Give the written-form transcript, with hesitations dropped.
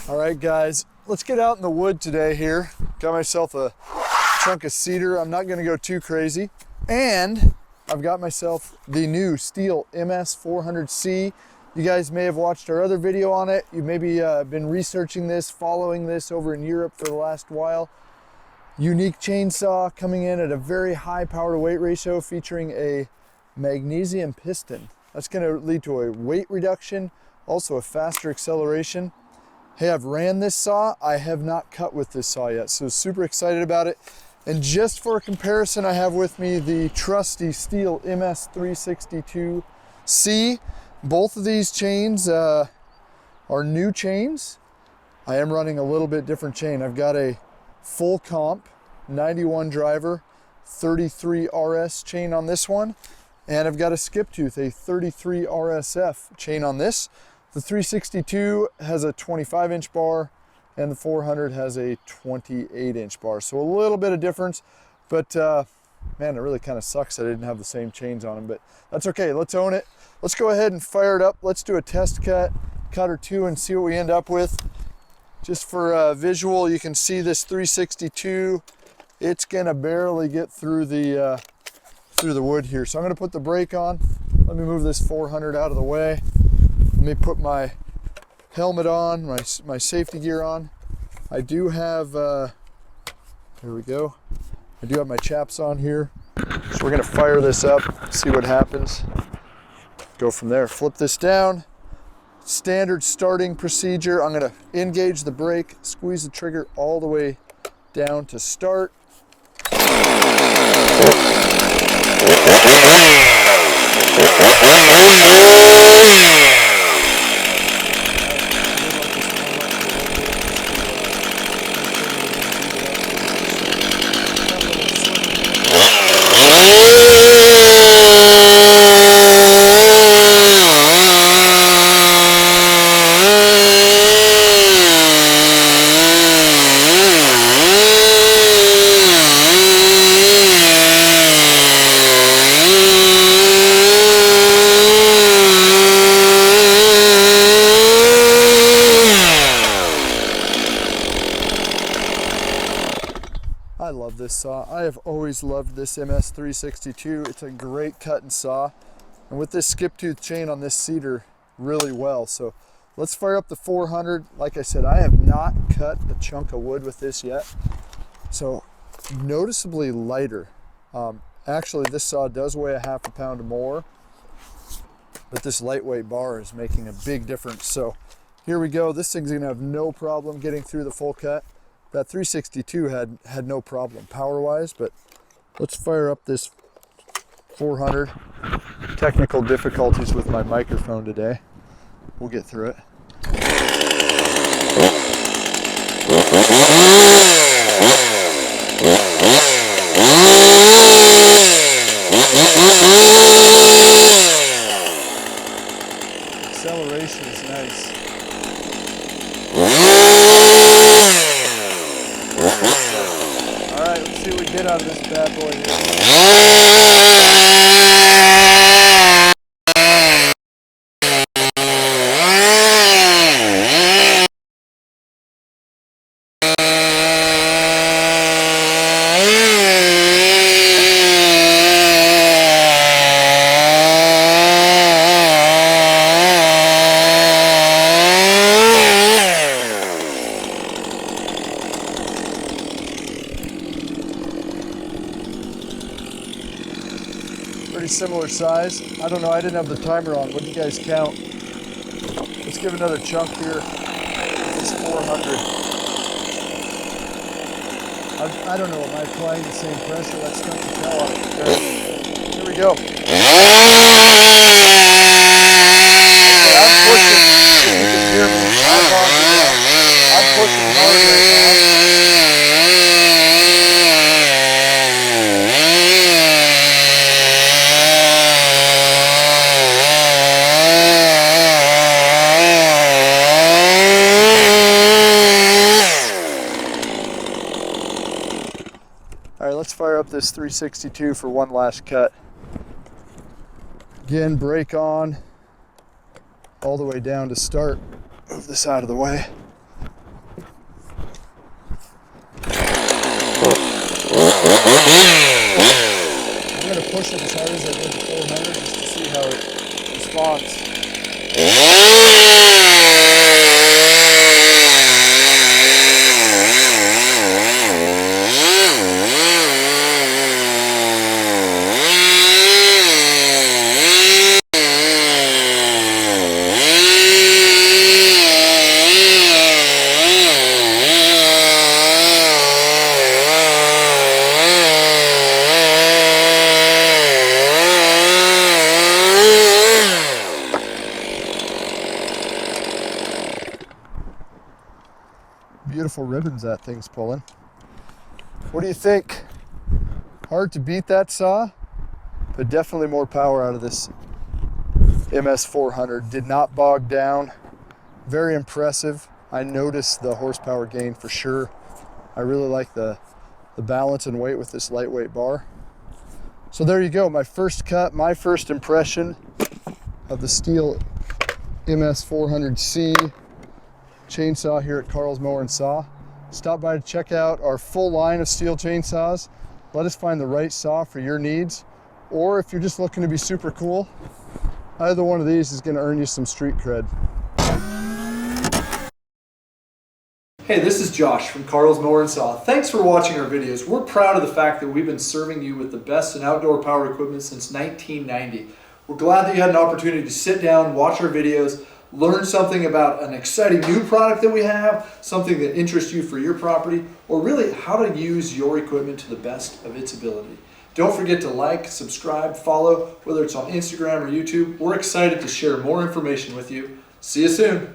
All right, guys, let's get out in the wood today here. Got myself a chunk of cedar. I'm not gonna go too crazy. And I've got myself the new STIHL MS 400C. You guys may have watched our other video on it. You maybe been researching this, following this over in Europe for the last while. Unique chainsaw coming in at a very high power to weight ratio, featuring a magnesium piston. That's gonna lead to a weight reduction, also a faster acceleration. Hey, I've ran this saw. I have not cut with this saw yet, so super excited about it. And just for a comparison, I have with me the trusty STIHL MS 362C. Both of these chains are new chains. I am running a little bit different chain. I've got a full comp 91 driver 33 RS chain on this one, and I've got a skip tooth, a 33 RSF chain on this. The 362 has a 25-inch bar, and the 400 has a 28-inch bar. So a little bit of difference, but man, it really kind of sucks that I didn't have the same chains on them, but that's okay. Let's own it. Let's go ahead and fire it up. Let's do a test cut or two and see what we end up with. Just for visual, you can see this 362. It's gonna barely get through the wood here. So I'm gonna put the brake on. Let me move this 400 out of the way. Let me put my helmet on, my safety gear on. I do have, here we go. I do have my chaps on here. So we're gonna fire this up, see what happens. Go from there, flip this down. Standard starting procedure. I'm gonna engage the brake, squeeze the trigger all the way down to start. I love this saw. I have always loved this MS 362. It's a great cutting saw. And with this skip tooth chain on this cedar, really well. So let's fire up the 400. Like I said, I have not cut a chunk of wood with this yet. So noticeably lighter. Actually, this saw does weigh a half a pound more, but this lightweight bar is making a big difference. So here we go. This thing's gonna have no problem getting through the full cut. That 362 had no problem power-wise, but let's fire up this 400. Technical difficulties with my microphone today. We'll get through it. Acceleration is nice. Alright, let's see what we get out of this bad boy here. Pretty similar size. I don't know, I didn't have the timer on. What do you guys count? Let's give another chunk here. This 400. I don't know, am I applying the same pressure? Let's start to tell on it. Here we go. Okay, I'm pushing. You can hear me. I'm pushing hard right now. All right, let's fire up this 362 for one last cut. Again, brake on all the way down to start. Move this out of the way. push it as hard as I did the 400 just to see how it responds. Beautiful ribbons that thing's pulling. What do you think? Hard to beat that saw, but definitely more power out of this MS 400. Did not bog down. Very impressive. I noticed the horsepower gain for sure. I really like the balance and weight with this lightweight bar. So there you go, my first cut, my first impression of the STIHL MS 400C chainsaw here at Carl's Mower and Saw. Stop by to check out our full line of STIHL chainsaws. Let us find the right saw for your needs. Or if you're just looking to be super cool, either one of these is going to earn you some street cred. Hey, this is Josh from Carl's Mower and Saw. Thanks for watching our videos. We're proud of the fact that we've been serving you with the best in outdoor power equipment since 1990. We're glad that you had an opportunity to sit down, watch our videos, learn something about an exciting new product that we have, something that interests you for your property, or really how to use your equipment to the best of its ability. Don't forget to like, subscribe, follow, whether it's on Instagram or YouTube. We're excited to share more information with you. See you soon.